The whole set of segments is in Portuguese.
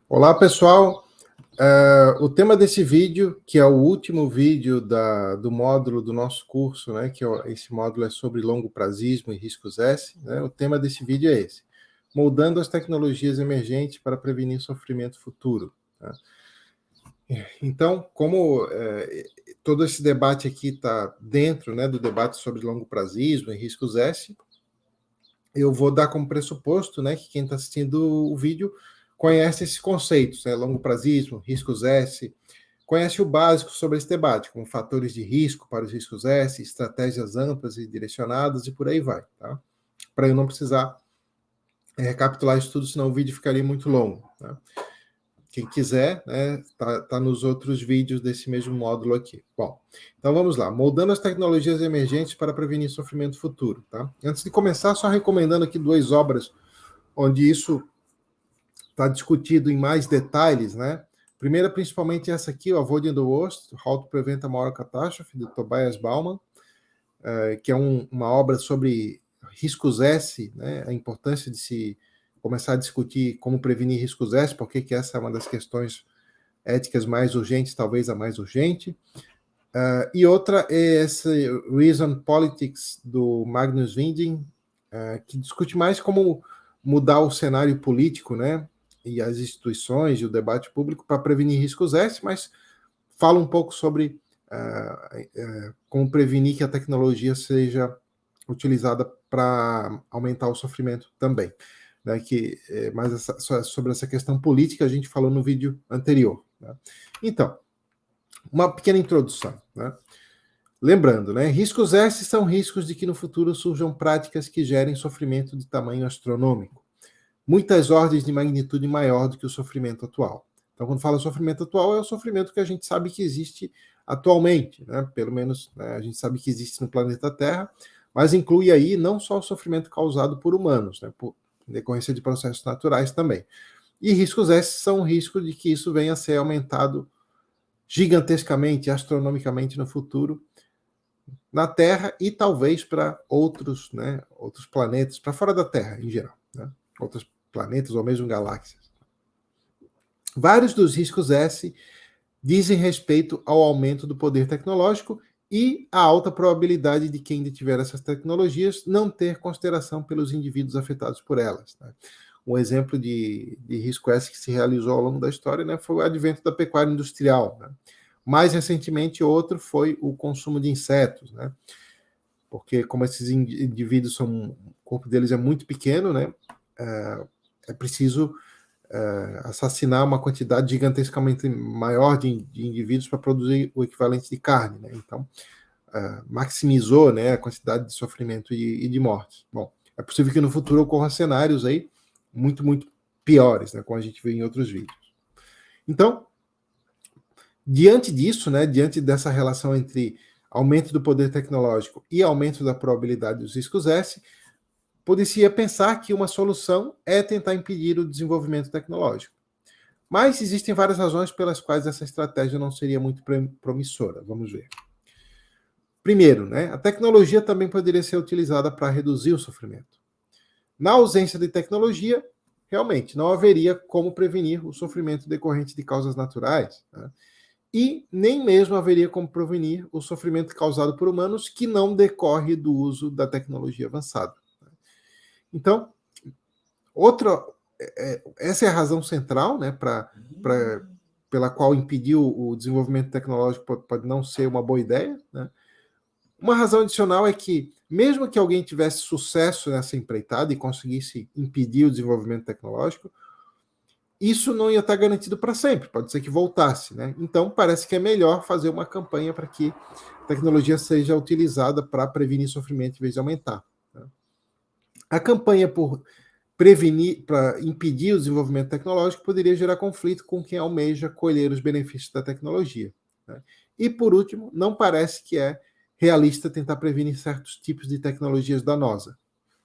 Olá, pessoal. O tema desse vídeo, que é o último vídeo do módulo do nosso curso, né, esse módulo é sobre longo prazismo e riscos S, né, o tema desse vídeo é esse: moldando as tecnologias emergentes para prevenir sofrimento futuro. Tá? Então, como todo esse debate aqui está dentro, né, do debate sobre longo prazismo e riscos S, eu vou dar como pressuposto, né, que quem está assistindo o vídeo conhece esses conceitos, né, longo prazismo, riscos S, conhece o básico sobre esse debate, como fatores de risco para os riscos S, estratégias amplas e direcionadas e por aí vai, tá? Para eu não precisar recapitular isso tudo, senão o vídeo ficaria muito longo, tá? Quem quiser, né, tá nos outros vídeos desse mesmo módulo aqui. Bom, então vamos lá. Moldando as tecnologias emergentes para prevenir sofrimento futuro, tá? Antes de começar, só recomendando aqui duas obras onde isso está discutido em mais detalhes, né? Primeira, principalmente essa aqui, o Avoiding the Worst, How to Prevent a Moral Catastrophe, de Tobias Bauman, que é uma obra sobre riscos S, né? A importância de se começar a discutir como prevenir riscos S, porque que essa é uma das questões éticas mais urgentes, talvez a mais urgente. E outra é essa Reason Politics, do Magnus Winding, que discute mais como mudar o cenário político, né, e as instituições e o debate público para prevenir riscos S, mas fala um pouco sobre como prevenir que a tecnologia seja utilizada para aumentar o sofrimento também. Né, mais sobre essa questão política a gente falou no vídeo anterior. Né? Então, uma pequena introdução. Né? Lembrando, né, riscos S são riscos de que no futuro surjam práticas que gerem sofrimento de tamanho astronômico, muitas ordens de magnitude maior do que o sofrimento atual. Então, quando fala sofrimento atual, é o sofrimento que a gente sabe que existe atualmente, né? Pelo menos, né, a gente sabe que existe no planeta Terra, mas inclui aí não só o sofrimento causado por humanos, né, por decorrência de processos naturais também. E riscos S são riscos de que isso venha a ser aumentado gigantescamente, astronomicamente no futuro, na Terra e talvez para outros planetas, para fora da Terra em geral, né? Outros planetas ou mesmo galáxias. Vários dos riscos S dizem respeito ao aumento do poder tecnológico e a alta probabilidade de quem detiver essas tecnologias não ter consideração pelos indivíduos afetados por elas. Né? Um exemplo de risco S que se realizou ao longo da história, né, foi o advento da pecuária industrial. Né? Mais recentemente, outro foi o consumo de insetos, né? Porque como esses indivíduos o corpo deles é muito pequeno, né? É preciso assassinar uma quantidade gigantescamente maior de indivíduos para produzir o equivalente de carne, né? Então, maximizou, né, a quantidade de sofrimento e de mortes. Bom, é possível que no futuro ocorram cenários aí muito, muito piores, né, como a gente vê em outros vídeos. Então, diante disso, né, diante dessa relação entre aumento do poder tecnológico e aumento da probabilidade dos riscos S, poderia pensar que uma solução é tentar impedir o desenvolvimento tecnológico. Mas existem várias razões pelas quais essa estratégia não seria muito promissora. Vamos ver. Primeiro, né, a tecnologia também poderia ser utilizada para reduzir o sofrimento. Na ausência de tecnologia, realmente não haveria como prevenir o sofrimento decorrente de causas naturais, né? E nem mesmo haveria como prevenir o sofrimento causado por humanos que não decorre do uso da tecnologia avançada. Então, essa é a razão central, né, pela qual impedir o desenvolvimento tecnológico pode não ser uma boa ideia. Né? Uma razão adicional é que, mesmo que alguém tivesse sucesso nessa empreitada e conseguisse impedir o desenvolvimento tecnológico, isso não ia estar garantido para sempre, pode ser que voltasse. Né? Então, parece que é melhor fazer uma campanha para que a tecnologia seja utilizada para prevenir sofrimento em vez de aumentar. Né? A campanha por para impedir o desenvolvimento tecnológico poderia gerar conflito com quem almeja colher os benefícios da tecnologia. Né? E, por último, não parece que é realista tentar prevenir certos tipos de tecnologias danosas.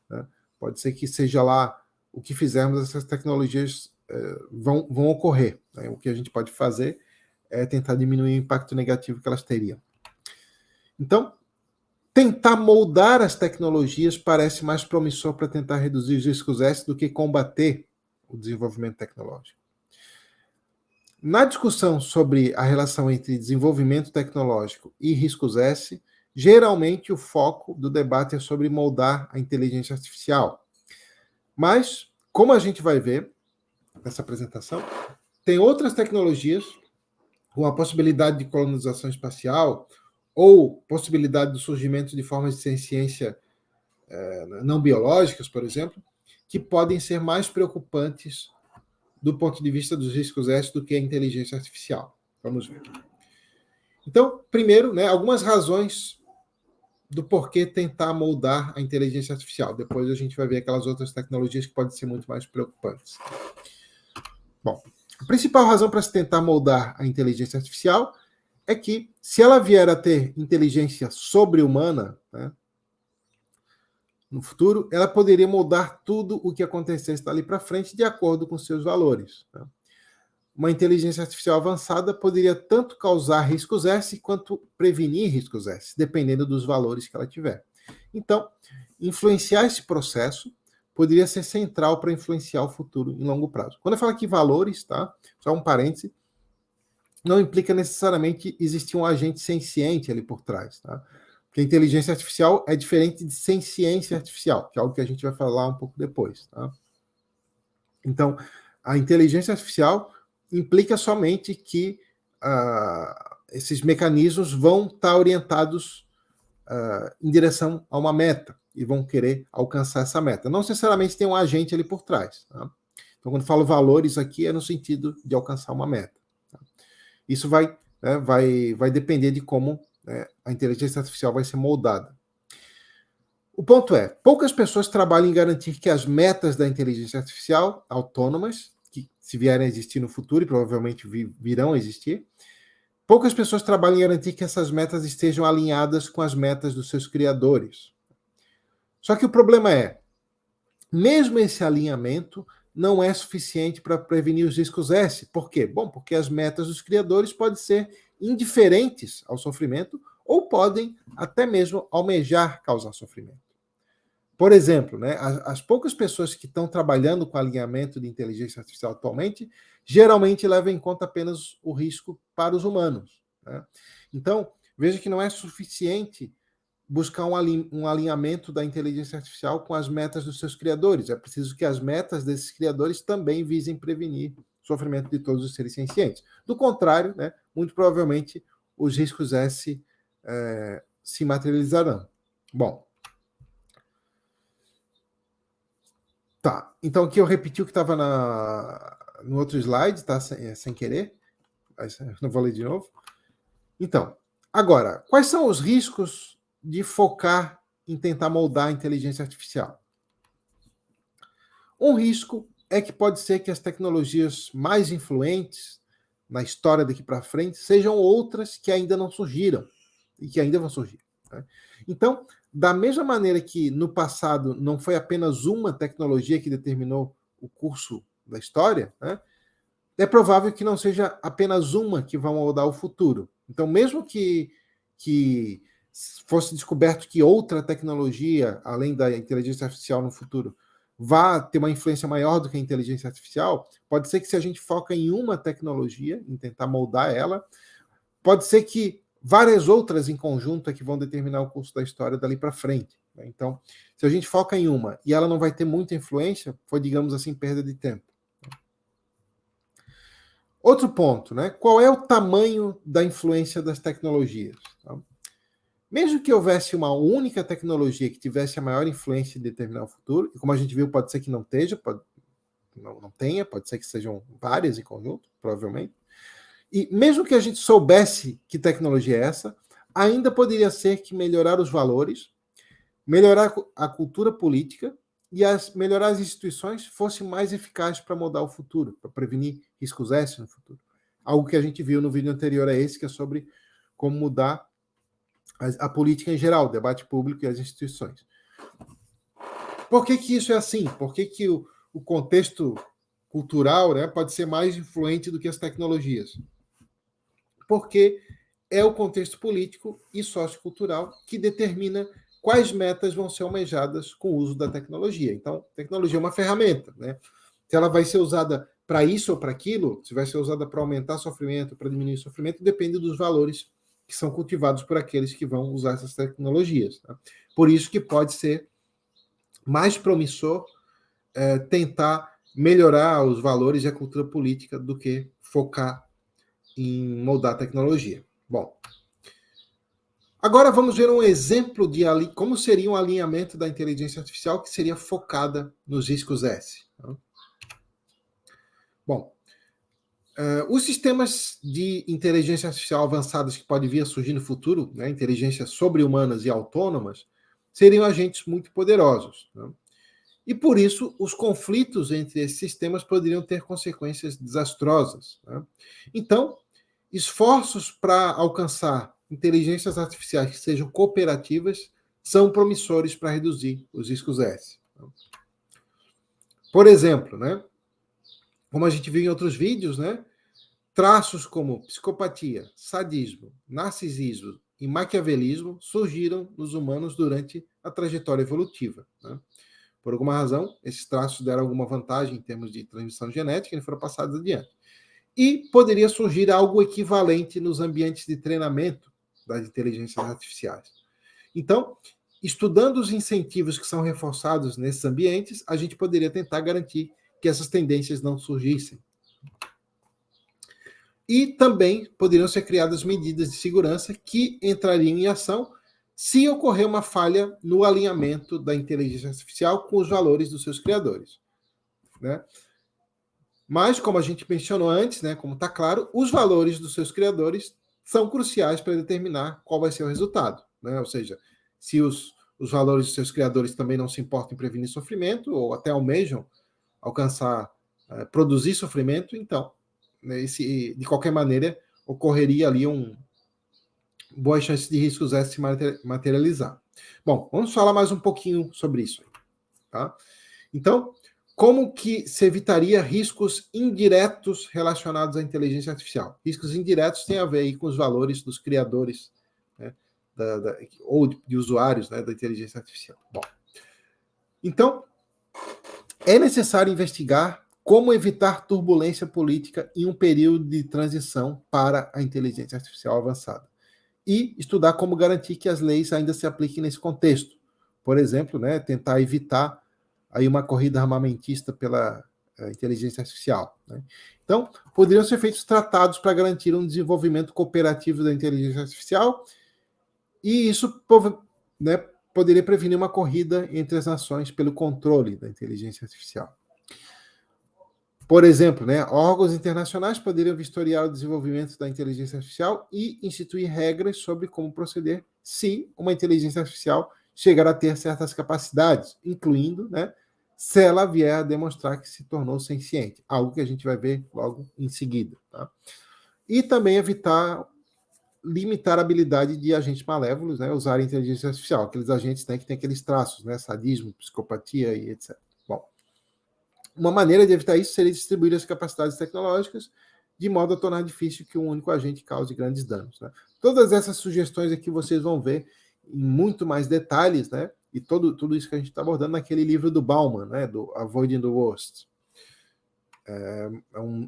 Né? Pode ser que seja lá o que fizermos, essas tecnologias vão ocorrer. Né? O que a gente pode fazer é tentar diminuir o impacto negativo que elas teriam. Então, tentar moldar as tecnologias parece mais promissor para tentar reduzir os riscos S do que combater o desenvolvimento tecnológico. Na discussão sobre a relação entre desenvolvimento tecnológico e riscos S, geralmente o foco do debate é sobre moldar a inteligência artificial. Mas, como a gente vai ver nessa apresentação, tem outras tecnologias, com a possibilidade de colonização espacial ou possibilidade do surgimento de formas de ciência não biológicas, por exemplo, que podem ser mais preocupantes do ponto de vista dos riscos S do que a inteligência artificial. Vamos ver. Então, primeiro, né, algumas razões do porquê tentar moldar a inteligência artificial. Depois a gente vai ver aquelas outras tecnologias que podem ser muito mais preocupantes. Bom, a principal razão para se tentar moldar a inteligência artificial é que, se ela vier a ter inteligência sobre-humana, né, no futuro, ela poderia moldar tudo o que acontecesse dali para frente de acordo com seus valores. Né? Uma inteligência artificial avançada poderia tanto causar riscos S quanto prevenir riscos S, dependendo dos valores que ela tiver. Então, influenciar esse processo poderia ser central para influenciar o futuro em longo prazo. Quando eu falo aqui valores, tá? Só um parêntese, não implica necessariamente existir um agente senciente ali por trás, tá? Porque a inteligência artificial é diferente de senciência artificial, que é algo que a gente vai falar um pouco depois, tá? Então, a inteligência artificial implica somente que esses mecanismos vão estar orientados em direção a uma meta e vão querer alcançar essa meta. Não necessariamente tem um agente ali por trás. Tá? Então, quando falo valores aqui, é no sentido de alcançar uma meta. Tá? Isso vai depender de como a inteligência artificial vai ser moldada. O ponto é, poucas pessoas trabalham em garantir que as metas da inteligência artificial autônomas, que se vierem a existir no futuro e provavelmente virão a existir, poucas pessoas trabalham em garantir que essas metas estejam alinhadas com as metas dos seus criadores. Só que o problema é, mesmo esse alinhamento não é suficiente para prevenir os riscos S. Por quê? Bom, porque as metas dos criadores podem ser indiferentes ao sofrimento ou podem até mesmo almejar causar sofrimento. Por exemplo, né, as poucas pessoas que estão trabalhando com alinhamento de inteligência artificial atualmente, geralmente levam em conta apenas o risco para os humanos. Né? Então, veja que não é suficiente buscar um alinhamento da inteligência artificial com as metas dos seus criadores. É preciso que as metas desses criadores também visem prevenir o sofrimento de todos os seres sencientes. Do contrário, né, muito provavelmente, os riscos S se materializarão. Bom, tá. Então, aqui eu repeti o que estava no outro slide, tá? Sem querer. Mas não vou ler de novo. Então, agora, quais são os riscos de focar em tentar moldar a inteligência artificial? Um risco é que pode ser que as tecnologias mais influentes na história daqui para frente sejam outras que ainda não surgiram e que ainda vão surgir. Né? Então, da mesma maneira que no passado não foi apenas uma tecnologia que determinou o curso da história, né? É provável que não seja apenas uma que vai moldar o futuro. Então, mesmo que fosse descoberto que outra tecnologia, além da inteligência artificial no futuro, vá ter uma influência maior do que a inteligência artificial, pode ser que se a gente foca em uma tecnologia, em tentar moldar ela, pode ser que várias outras em conjunto é que vão determinar o curso da história dali para frente. Né? Então, se a gente foca em uma e ela não vai ter muita influência, foi, digamos assim, perda de tempo. Outro ponto, né? Qual é o tamanho da influência das tecnologias? Tá? Mesmo que houvesse uma única tecnologia que tivesse a maior influência em determinar o futuro, e como a gente viu, pode ser que não não tenha, pode ser que sejam várias em conjunto, provavelmente. E mesmo que a gente soubesse que tecnologia é essa, ainda poderia ser que melhorar os valores, melhorar a cultura política e melhorar as instituições fosse mais eficaz para mudar o futuro, para prevenir riscos S no futuro. Algo que a gente viu no vídeo anterior a esse, que é sobre como mudar a política em geral, o debate público e as instituições. Por que isso é assim? Por que o contexto cultural, né, pode ser mais influente do que as tecnologias? Porque é o contexto político e sociocultural que determina quais metas vão ser almejadas com o uso da tecnologia. Então, tecnologia é uma ferramenta, né? Se ela vai ser usada para isso ou para aquilo, se vai ser usada para aumentar sofrimento, para diminuir sofrimento, depende dos valores que são cultivados por aqueles que vão usar essas tecnologias. Tá? Por isso que pode ser mais promissor tentar melhorar os valores e a cultura política do que focar em moldar a tecnologia. Bom, agora vamos ver um exemplo de como seria um alinhamento da inteligência artificial que seria focada nos riscos S. Bom, os sistemas de inteligência artificial avançados que podem vir a surgir no futuro, né, inteligências sobre-humanas e autônomas, seriam agentes muito poderosos. Né? E por isso, os conflitos entre esses sistemas poderiam ter consequências desastrosas. Né? Então, esforços para alcançar inteligências artificiais que sejam cooperativas são promissores para reduzir os riscos S. Por exemplo, né, como a gente viu em outros vídeos, né, traços como psicopatia, sadismo, narcisismo e maquiavelismo surgiram nos humanos durante a trajetória evolutiva. Né? Por alguma razão, esses traços deram alguma vantagem em termos de transmissão genética e foram passados adiante. E poderia surgir algo equivalente nos ambientes de treinamento das inteligências artificiais. Então, estudando os incentivos que são reforçados nesses ambientes, a gente poderia tentar garantir que essas tendências não surgissem. E também poderiam ser criadas medidas de segurança que entrariam em ação se ocorrer uma falha no alinhamento da inteligência artificial com os valores dos seus criadores. Né? Mas, como a gente mencionou antes, né, como está claro, os valores dos seus criadores são cruciais para determinar qual vai ser o resultado. Né? Ou seja, se os valores dos seus criadores também não se importam em prevenir sofrimento, ou até almejam alcançar, produzir sofrimento, então, né, de qualquer maneira, ocorreria ali boa chance de riscos S se materializar. Bom, vamos falar mais um pouquinho sobre isso. Tá? Então, como que se evitaria riscos indiretos relacionados à inteligência artificial? Riscos indiretos têm a ver aí com os valores dos criadores, né, ou de usuários, né, da inteligência artificial. Bom, então, é necessário investigar como evitar turbulência política em um período de transição para a inteligência artificial avançada. E estudar como garantir que as leis ainda se apliquem nesse contexto. Por exemplo, né, tentar evitar aí uma corrida armamentista pela inteligência artificial. Né? Então, poderiam ser feitos tratados para garantir um desenvolvimento cooperativo da inteligência artificial, e isso, né, poderia prevenir uma corrida entre as nações pelo controle da inteligência artificial. Por exemplo, né, órgãos internacionais poderiam vistoriar o desenvolvimento da inteligência artificial e instituir regras sobre como proceder se uma inteligência artificial chegar a ter certas capacidades, incluindo, né, se ela vier a demonstrar que se tornou senciente, algo que a gente vai ver logo em seguida. Tá? E também limitar a habilidade de agentes malévolos, né, usarem inteligência artificial, aqueles agentes, né, que têm aqueles traços, né, sadismo, psicopatia e etc. Bom, uma maneira de evitar isso seria distribuir as capacidades tecnológicas de modo a tornar difícil que um único agente cause grandes danos. Né? Todas essas sugestões aqui vocês vão ver em muito mais detalhes, né? E tudo isso que a gente está abordando naquele livro do Bauman, né? Do Avoiding the Worst.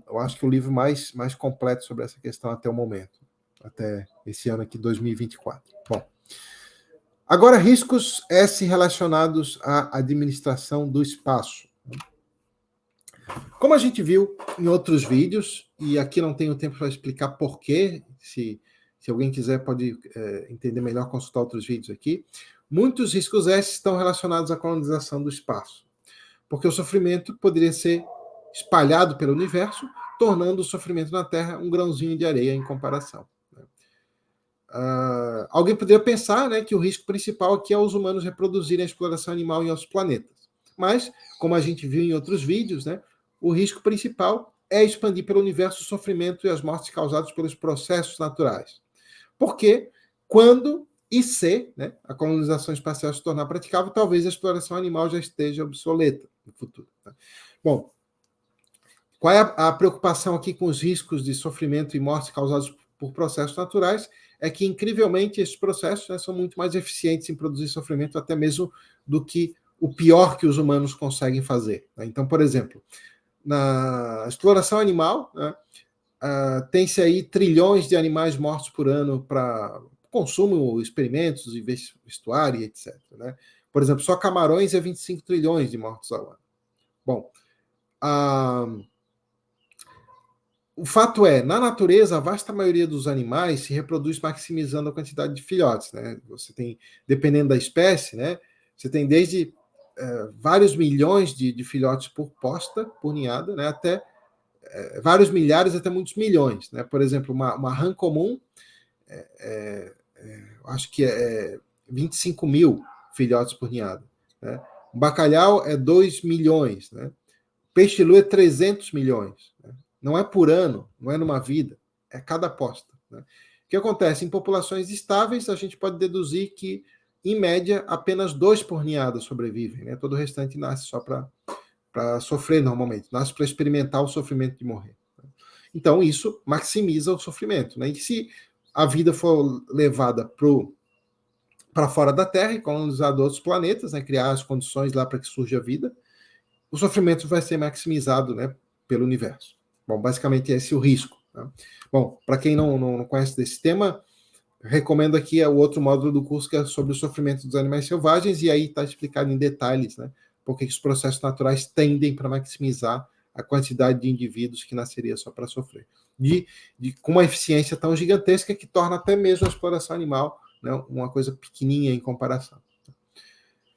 Eu acho que o livro mais completo sobre essa questão até o momento, até esse ano aqui, 2024. Bom, agora riscos S relacionados à administração do espaço. Como a gente viu em outros vídeos, e aqui não tenho tempo para explicar porquê, se alguém quiser pode entender melhor, consultar outros vídeos aqui, muitos riscos S estão relacionados à colonização do espaço, porque o sofrimento poderia ser espalhado pelo universo, tornando o sofrimento na Terra um grãozinho de areia em comparação. Alguém poderia pensar, né, que o risco principal aqui é os humanos reproduzirem a exploração animal em outros planetas. Mas, como a gente viu em outros vídeos, né, o risco principal é expandir pelo universo o sofrimento e as mortes causadas pelos processos naturais. Porque quando e se, né, a colonização espacial se tornar praticável, talvez a exploração animal já esteja obsoleta no futuro. Tá? Bom, qual é a preocupação aqui com os riscos de sofrimento e morte causados por processos naturais? É que, incrivelmente, esses processos, né, são muito mais eficientes em produzir sofrimento até mesmo do que o pior que os humanos conseguem fazer. Né? Então, por exemplo, na exploração animal, né, tem-se aí trilhões de animais mortos por ano para consumo, experimentos, vestuário, etc. Né? Por exemplo, só camarões é 25 trilhões de mortos ao ano. Bom, o fato é, na natureza, a vasta maioria dos animais se reproduz maximizando a quantidade de filhotes. Né? Você tem, dependendo da espécie, né, você tem desde vários milhões de filhotes por posta, por ninhada, né, até vários milhares, até muitos milhões. Né? Por exemplo, uma rã comum, acho que é 25 mil filhotes por ninhada. Né? Um bacalhau é 2 milhões. Né? Peixe-lu é 300 milhões. Né? Não é por ano, não é numa vida, é cada posta. Né? O que acontece? Em populações estáveis, a gente pode deduzir que, em média, apenas 2 por ninhada sobrevivem. Né? Todo o restante nasce só para sofrer normalmente, nasce para experimentar o sofrimento de morrer. Então, isso maximiza o sofrimento. Né? E se a vida for levada para fora da Terra e colonizar outros planetas, né? Criar as condições lá para que surja a vida, o sofrimento vai ser maximizado, né, pelo universo. Bom, basicamente esse é o risco. Tá? Bom, para quem não conhece desse tema, recomendo aqui o outro módulo do curso que é sobre o sofrimento dos animais selvagens, e aí está explicado em detalhes, né, porque os processos naturais tendem para maximizar a quantidade de indivíduos que nasceria só para sofrer. Com uma eficiência tão gigantesca que torna até mesmo a exploração animal, né, uma coisa pequenininha em comparação.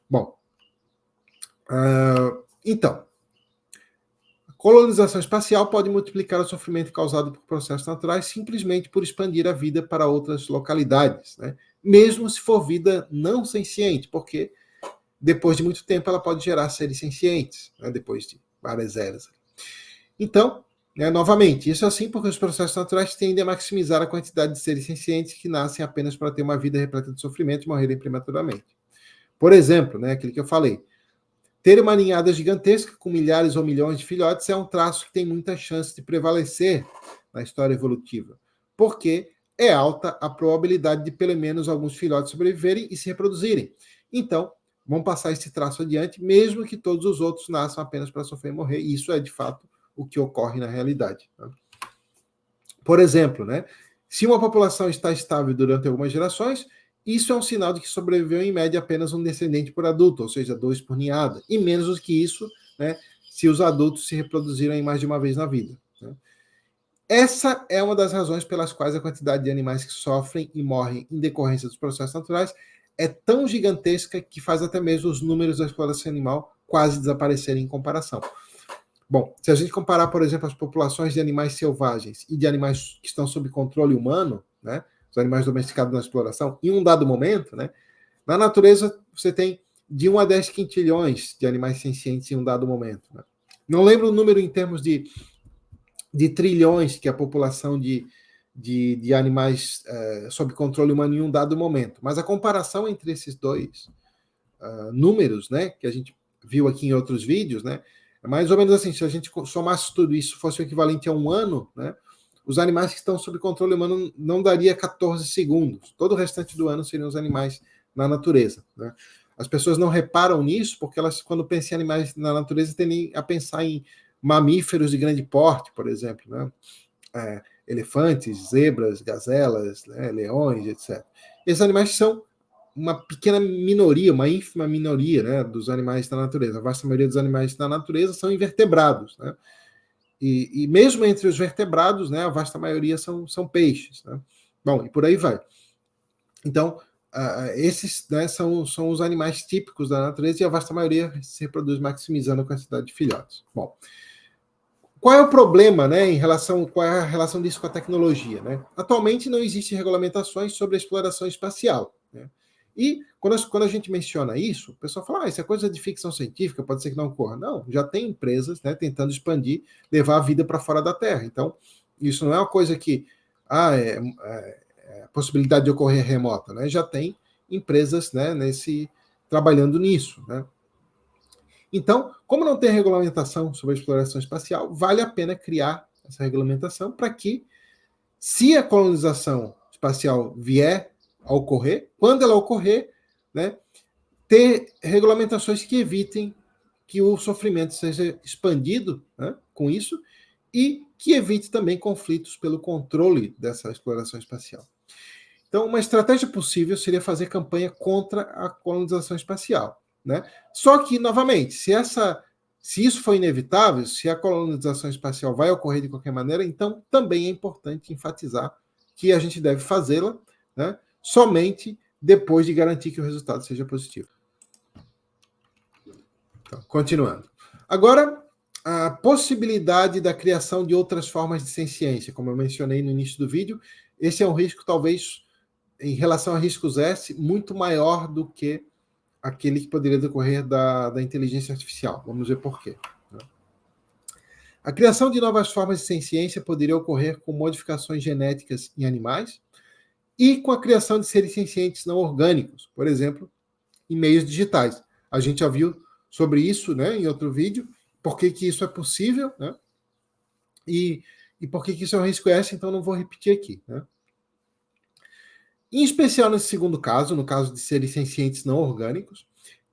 Bom, então, a colonização espacial pode multiplicar o sofrimento causado por processos naturais simplesmente por expandir a vida para outras localidades, né? Mesmo se for vida não senciente, porque depois de muito tempo ela pode gerar seres sencientes, né? Depois de várias eras. Então, novamente, isso é assim porque os processos naturais tendem a maximizar a quantidade de seres sencientes que nascem apenas para ter uma vida repleta de sofrimento e morrerem prematuramente. Por exemplo, né, aquilo que eu falei, ter uma ninhada gigantesca com milhares ou milhões de filhotes é um traço que tem muita chance de prevalecer na história evolutiva, porque é alta a probabilidade de pelo menos alguns filhotes sobreviverem e se reproduzirem. Então, vão passar esse traço adiante, mesmo que todos os outros nasçam apenas para sofrer e morrer. E isso é, de fato, o que ocorre na realidade. Né? Por exemplo, né, se uma população está estável durante algumas gerações, isso é um sinal de que sobreviveu em média apenas um descendente por adulto, ou seja, 2 por ninhada, e menos do que isso, né, se os adultos se reproduziram mais de uma vez na vida. Né? Essa é uma das razões pelas quais a quantidade de animais que sofrem e morrem em decorrência dos processos naturais é tão gigantesca que faz até mesmo os números da exploração animal quase desaparecerem em comparação. Bom, se a gente comparar, por exemplo, as populações de animais selvagens e de animais que estão sob controle humano, né, os animais domesticados na exploração, em um dado momento, né, na natureza você tem de 1 a 10 quintilhões de animais sencientes em um dado momento. Né? Não lembro o número em termos de trilhões que a população de animais sob controle humano em um dado momento, mas a comparação entre esses dois números, né, que a gente viu aqui em outros vídeos, né, é mais ou menos assim, se a gente somasse tudo isso, fosse o equivalente a um ano, né, os animais que estão sob controle humano não daria 14 segundos. Todo o restante do ano seriam os animais na natureza. Né? As pessoas não reparam nisso porque elas, quando pensam em animais na natureza, tendem a pensar em mamíferos de grande porte, por exemplo, né? Elefantes, zebras, gazelas, né? Leões, etc. Esses animais são uma pequena minoria, uma ínfima minoria, né, dos animais da natureza. A vasta maioria dos animais da natureza são invertebrados, né? E mesmo entre os vertebrados, né, a vasta maioria são peixes. Né? Bom, e por aí vai. Então, esses, né, são os animais típicos da natureza e a vasta maioria se reproduz maximizando a quantidade de filhotes. Bom, qual é o problema, né, qual é a relação disso com a tecnologia? Né? Atualmente não existem regulamentações sobre a exploração espacial. Né? E quando a gente menciona isso, o pessoal fala, isso é coisa de ficção científica, pode ser que não ocorra. Não, já tem empresas, né, tentando expandir, levar a vida para fora da Terra. Então, isso não é uma coisa que possibilidade de ocorrer remota. Né? Já tem empresas, né, trabalhando nisso. Né? Então, como não tem regulamentação sobre a exploração espacial, vale a pena criar essa regulamentação para que, se a colonização espacial vier a ocorrer, quando ela ocorrer, né, ter regulamentações que evitem que o sofrimento seja expandido, né, com isso, e que evite também conflitos pelo controle dessa exploração espacial. Então, uma estratégia possível seria fazer campanha contra a colonização espacial, né? Só que, novamente, se isso for inevitável, se a colonização espacial vai ocorrer de qualquer maneira, então também é importante enfatizar que a gente deve fazê-la, né, somente depois de garantir que o resultado seja positivo. Então, continuando. Agora, a possibilidade da criação de outras formas de senciência, como eu mencionei no início do vídeo, esse é um risco, talvez, em relação a riscos S, muito maior do que aquele que poderia decorrer da inteligência artificial. Vamos ver por quê. A criação de novas formas de senciência poderia ocorrer com modificações genéticas em animais e com a criação de seres sencientes não orgânicos, por exemplo, em meios digitais. A gente já viu sobre isso, né, em outro vídeo, por que isso é possível, né, e por que isso é um risco S, então não vou repetir aqui, né. Em especial nesse segundo caso, no caso de seres sencientes não orgânicos,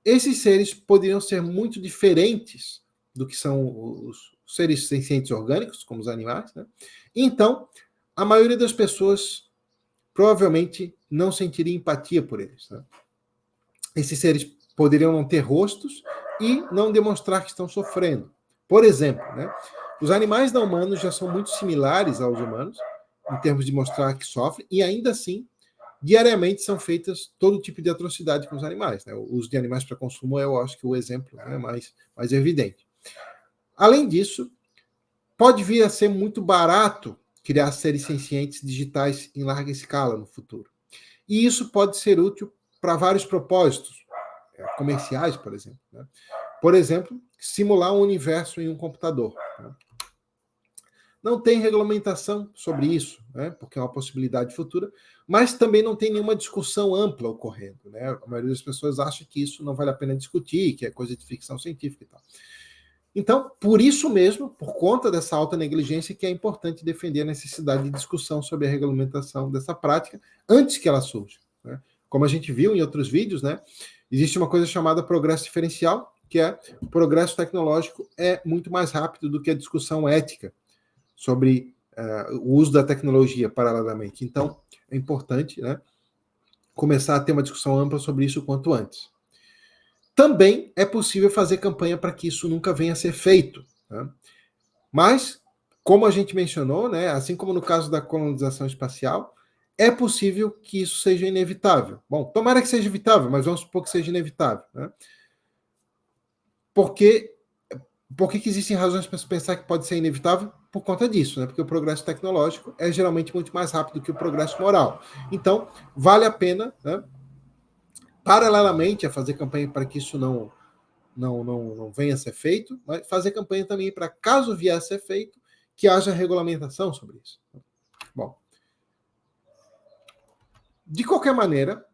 esses seres poderiam ser muito diferentes do que são os seres sencientes orgânicos, como os animais, né? Então, a maioria das pessoas provavelmente não sentiria empatia por eles, né? Esses seres poderiam não ter rostos e não demonstrar que estão sofrendo. Por exemplo, né, os animais não humanos já são muito similares aos humanos, em termos de mostrar que sofrem, e ainda assim, diariamente são feitas todo tipo de atrocidade com os animais, né? O uso de animais para consumo é, eu acho que, o exemplo, né, mais evidente. Além disso, pode vir a ser muito barato criar seres sencientes digitais em larga escala no futuro. E isso pode ser útil para vários propósitos, comerciais, por exemplo, né? Por exemplo, simular um universo em um computador, né? Não tem regulamentação sobre isso, né, porque é uma possibilidade futura, mas também não tem nenhuma discussão ampla ocorrendo, né? A maioria das pessoas acha que isso não vale a pena discutir, que é coisa de ficção científica e tal. Então, por isso mesmo, por conta dessa alta negligência, que é importante defender a necessidade de discussão sobre a regulamentação dessa prática antes que ela surja, né? Como a gente viu em outros vídeos, né, existe uma coisa chamada progresso diferencial, que é o progresso tecnológico é muito mais rápido do que a discussão ética sobre o uso da tecnologia paralelamente. Então, é importante, né, começar a ter uma discussão ampla sobre isso o quanto antes. Também é possível fazer campanha para que isso nunca venha a ser feito, né? Mas, como a gente mencionou, né, assim como no caso da colonização espacial, é possível que isso seja inevitável. Bom, tomara que seja evitável, mas vamos supor que seja inevitável, né? Por que existem razões para se pensar que pode ser inevitável? Por conta disso, né? Porque o progresso tecnológico é geralmente muito mais rápido que o progresso moral. Então, vale a pena, né, paralelamente a fazer campanha para que isso não venha a ser feito, mas fazer campanha também para, caso vier a ser feito, que haja regulamentação sobre isso. Bom, de qualquer maneira,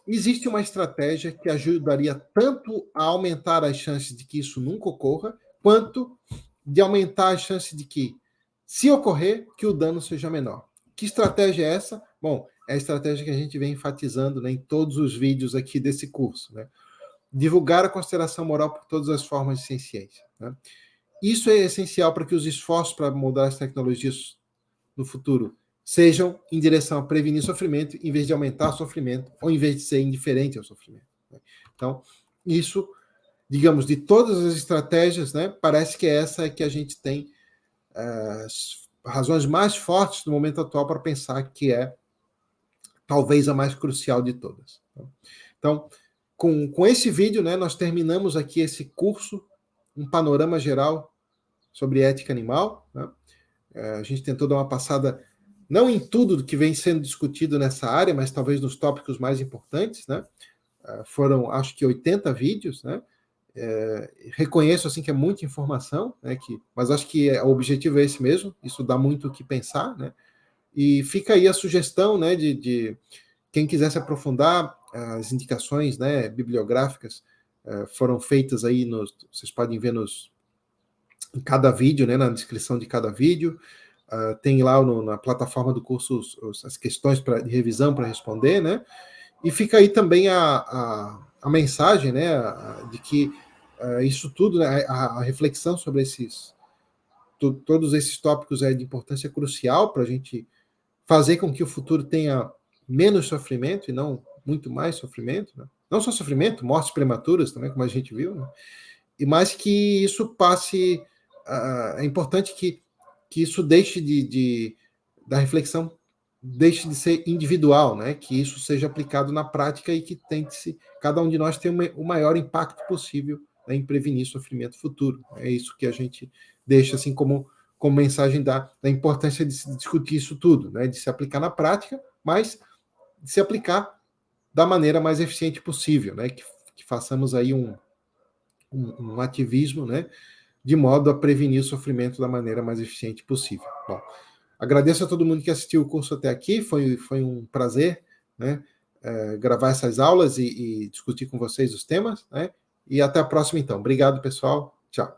existe uma estratégia que ajudaria tanto a aumentar as chances de que isso nunca ocorra, quanto de aumentar as chances de que, se ocorrer, que o dano seja menor. Que estratégia é essa? Bom, é a estratégia que a gente vem enfatizando, né, em todos os vídeos aqui desse curso, né? Divulgar a consideração moral por todas as formas de ciência, né? Isso é essencial para que os esforços para mudar as tecnologias no futuro sejam em direção a prevenir sofrimento, em vez de aumentar o sofrimento, ou em vez de ser indiferente ao sofrimento, né? Então, isso, digamos, de todas as estratégias, né, parece que essa é que a gente tem as razões mais fortes no momento atual para pensar que é talvez a mais crucial de todas. Então, com esse vídeo, né, nós terminamos aqui esse curso, um panorama geral sobre ética animal, né? A gente tentou dar uma passada, não em tudo que vem sendo discutido nessa área, mas talvez nos tópicos mais importantes, né? Foram, acho que, 80 vídeos, né? Reconheço assim que é muita informação, né, mas acho que o objetivo é esse mesmo, isso dá muito o que pensar, né? E fica aí a sugestão, né, de quem quiser se aprofundar, as indicações, né, bibliográficas foram feitas aí, vocês podem ver em cada vídeo, né, na descrição de cada vídeo. Tem lá na plataforma do curso as questões de revisão para responder, né? E fica aí também a mensagem, né, de que Isso tudo, né, a reflexão sobre todos esses tópicos é de importância crucial para a gente fazer com que o futuro tenha menos sofrimento e não muito mais sofrimento, né? Não só sofrimento, mortes prematuras também, como a gente viu, né? E mais que isso passe, é importante que isso deixe da reflexão deixe de ser individual, né? Que isso seja aplicado na prática e que tente-se, cada um de nós ter o maior impacto possível, né, em prevenir sofrimento futuro. É isso que a gente deixa assim como mensagem da importância de se discutir isso tudo, né? De se aplicar na prática, mas de se aplicar da maneira mais eficiente possível, né? Que façamos aí um ativismo, né? De modo a prevenir o sofrimento da maneira mais eficiente possível. Bom, agradeço a todo mundo que assistiu o curso até aqui, foi um prazer, né, gravar essas aulas e discutir com vocês os temas, né, e até a próxima então. Obrigado, pessoal. Tchau.